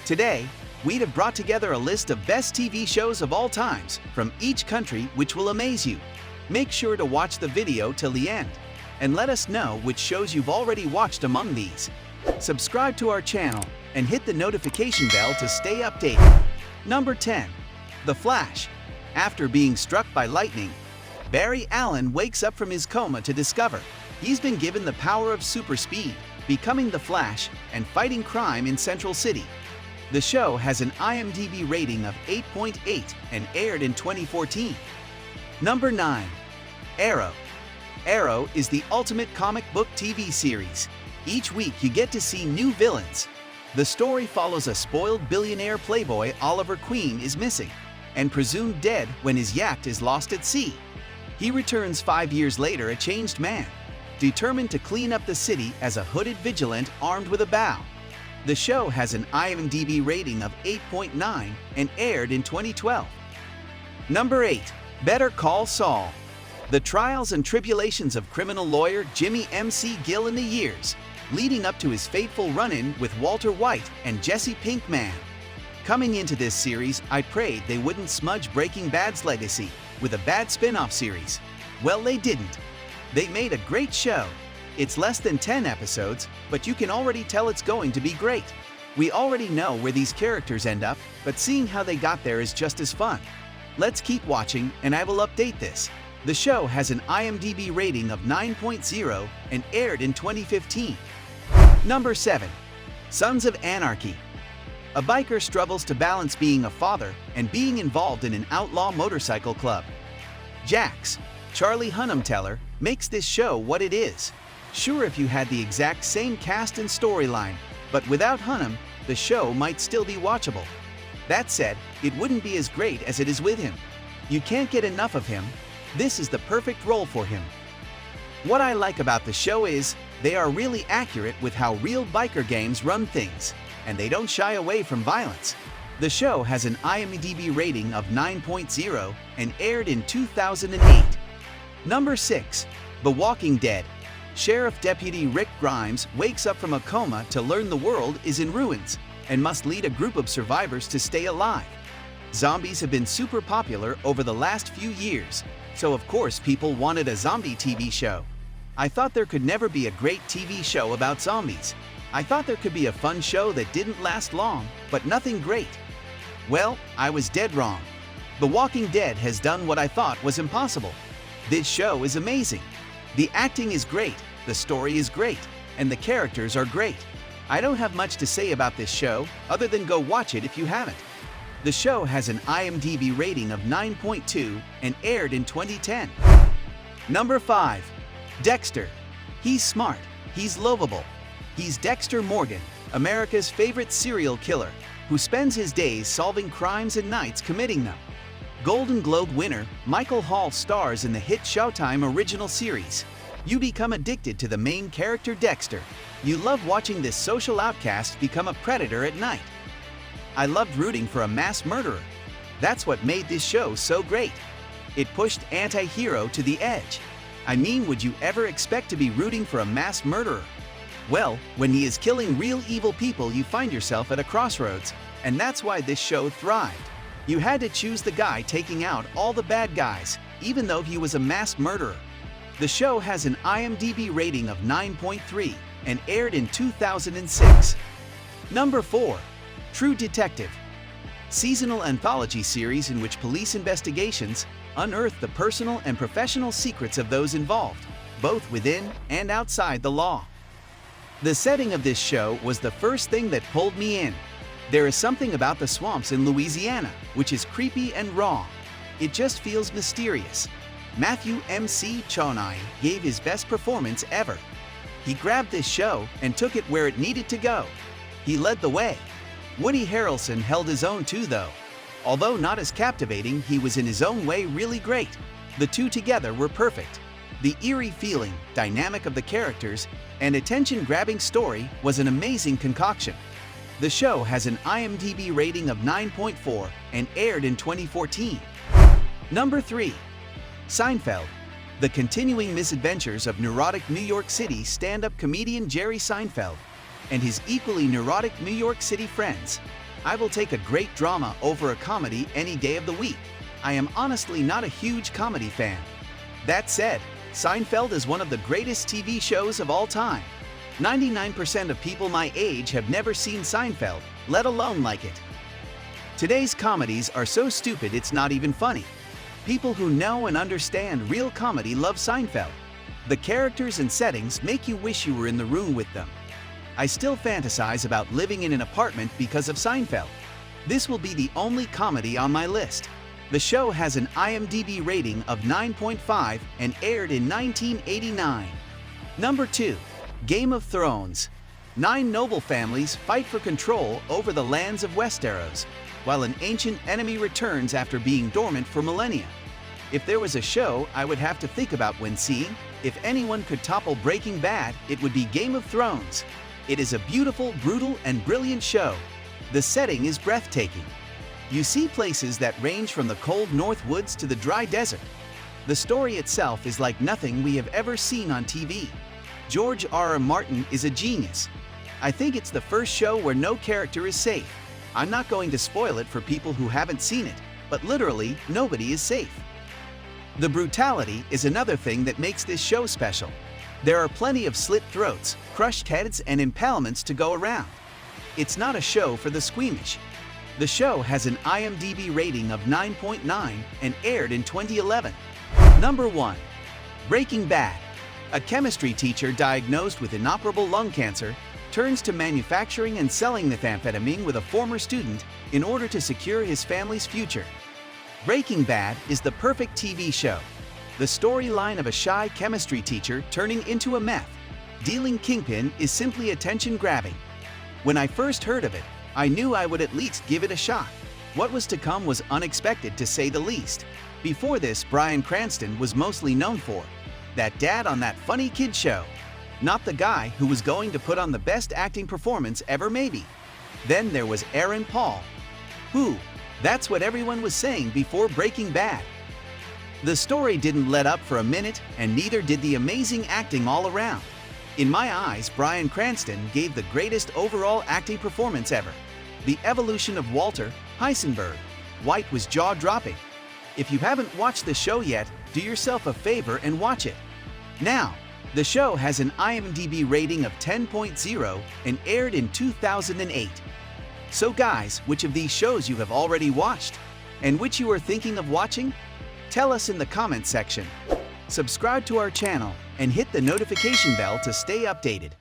Today, we have brought together a list of best TV shows of all times from each country which will amaze you. Make sure to watch the video till the end and let us know which shows you've already watched among these. Subscribe to our channel and hit the notification bell to stay updated. Number 10. The Flash. After being struck by lightning, Barry Allen wakes up from his coma to discover he's been given the power of super speed, becoming the Flash and fighting crime in Central City. The show has an IMDb rating of 8.8 and aired in 2014. Number 9. Arrow. Arrow is the ultimate comic book TV series. Each week you get to see new villains. The story follows a spoiled billionaire playboy Oliver Queen is missing and presumed dead when his yacht is lost at sea. He returns 5 years later a changed man, determined to clean up the city as a hooded vigilant armed with a bow. The show has an IMDb rating of 8.9 and aired in 2012. Number 8. Better Call Saul. The trials and tribulations of criminal lawyer Jimmy M.C. Gill in the years leading up to his fateful run-in with Walter White and Jesse Pinkman. Coming into this series, I prayed they wouldn't smudge Breaking Bad's legacy with a bad spin-off series. Well, they didn't. They made a great show. It's less than 10 episodes, but you can already tell it's going to be great. We already know where these characters end up, but seeing how they got there is just as fun. Let's keep watching and I will update this. The show has an IMDb rating of 9.0 and aired in 2015. Number 7. Sons of Anarchy. A biker struggles to balance being a father and being involved in an outlaw motorcycle club. Jax, Charlie Hunnam Teller, makes this show what it is. Sure, if you had the exact same cast and storyline, but without Hunnam, the show might still be watchable. That said, it wouldn't be as great as it is with him. You can't get enough of him. This is the perfect role for him. What I like about the show is they are really accurate with how real biker gangs run things, and they don't shy away from violence. The show has an IMDb rating of 9.0 and aired in 2008. Number 6. The Walking Dead. Sheriff Deputy Rick Grimes wakes up from a coma to learn the world is in ruins and must lead a group of survivors to stay alive. Zombies have been super popular over the last few years, so of course people wanted a zombie TV show. I thought there could never be a great TV show about zombies. I thought there could be a fun show that didn't last long, but nothing great. Well, I was dead wrong. The Walking Dead has done what I thought was impossible. This show is amazing. The acting is great, the story is great, and the characters are great. I don't have much to say about this show other than go watch it if you haven't. The show has an IMDb rating of 9.2 and aired in 2010. Number 5. Dexter. He's smart, he's lovable. He's Dexter Morgan, America's favorite serial killer, who spends his days solving crimes and nights committing them. Golden Globe winner Michael Hall stars in the hit Showtime original series. You become addicted to the main character Dexter. You love watching this social outcast become a predator at night. I loved rooting for a mass murderer. That's what made this show so great. It pushed anti-hero to the edge. I mean, would you ever expect to be rooting for a mass murderer? Well, when he is killing real evil people, you find yourself at a crossroads, and that's why this show thrived. You had to choose the guy taking out all the bad guys, even though he was a mass murderer. The show has an IMDb rating of 9.3 and aired in 2006. Number 4. True Detective. Seasonal anthology series in which police investigations unearth the personal and professional secrets of those involved, both within and outside the law. The setting of this show was the first thing that pulled me in. There is something about the swamps in Louisiana, which is creepy and raw. It just feels mysterious. Matthew M.C. Chonai gave his best performance ever. He grabbed this show and took it where it needed to go. He led the way. Woody Harrelson held his own too, though. Although not as captivating, he was in his own way really great. The two together were perfect. The eerie feeling, dynamic of the characters, and attention-grabbing story was an amazing concoction. The show has an IMDb rating of 9.4 and aired in 2014. Number 3. Seinfeld. The continuing misadventures of neurotic New York City stand-up comedian Jerry Seinfeld and his equally neurotic New York City friends. I will take a great drama over a comedy any day of the week. I am honestly not a huge comedy fan. That said, Seinfeld is one of the greatest TV shows of all time. 99% of people my age have never seen Seinfeld, let alone like it. Today's comedies are so stupid it's not even funny. People who know and understand real comedy love Seinfeld. The characters and settings make you wish you were in the room with them. I still fantasize about living in an apartment because of Seinfeld. This will be the only comedy on my list. The show has an IMDb rating of 9.5 and aired in 1989. Number 2. Game of Thrones. 9 noble families fight for control over the lands of Westeros, while an ancient enemy returns after being dormant for millennia. If there was a show I would have to think about when seeing, if anyone could topple Breaking Bad, it would be Game of Thrones. It is a beautiful, brutal, and brilliant show. The setting is breathtaking. You see places that range from the cold north woods to the dry desert. The story itself is like nothing we have ever seen on TV. George R.R. Martin is a genius. I think it's the first show where no character is safe. I'm not going to spoil it for people who haven't seen it, but literally nobody is safe. The brutality is another thing that makes this show special. There are plenty of slit throats, crushed heads, and impalements to go around. It's not a show for the squeamish. The show has an IMDb rating of 9.9 and aired in 2011. Number 1. Breaking Bad. A chemistry teacher diagnosed with inoperable lung cancer turns to manufacturing and selling methamphetamine with a former student in order to secure his family's future. Breaking Bad is the perfect TV show. The storyline of a shy chemistry teacher turning into a meth-dealing kingpin is simply attention-grabbing. When I first heard of it, I knew I would at least give it a shot. What was to come was unexpected, to say the least. Before this, Bryan Cranston was mostly known for that dad on That Funny Kid Show, not the guy who was going to put on the best acting performance ever maybe. Then there was Aaron Paul. That's what everyone was saying before Breaking Bad. The story didn't let up for a minute, and neither did the amazing acting all around. In my eyes, Bryan Cranston gave the greatest overall acting performance ever. The evolution of Walter Heisenberg White was jaw-dropping. If you haven't watched the show yet, do yourself a favor and watch it. Now, the show has an IMDb rating of 10.0 and aired in 2008. So guys, which of these shows you have already watched? And which you are thinking of watching? Tell us in the comments section. Subscribe to our channel and hit the notification bell to stay updated.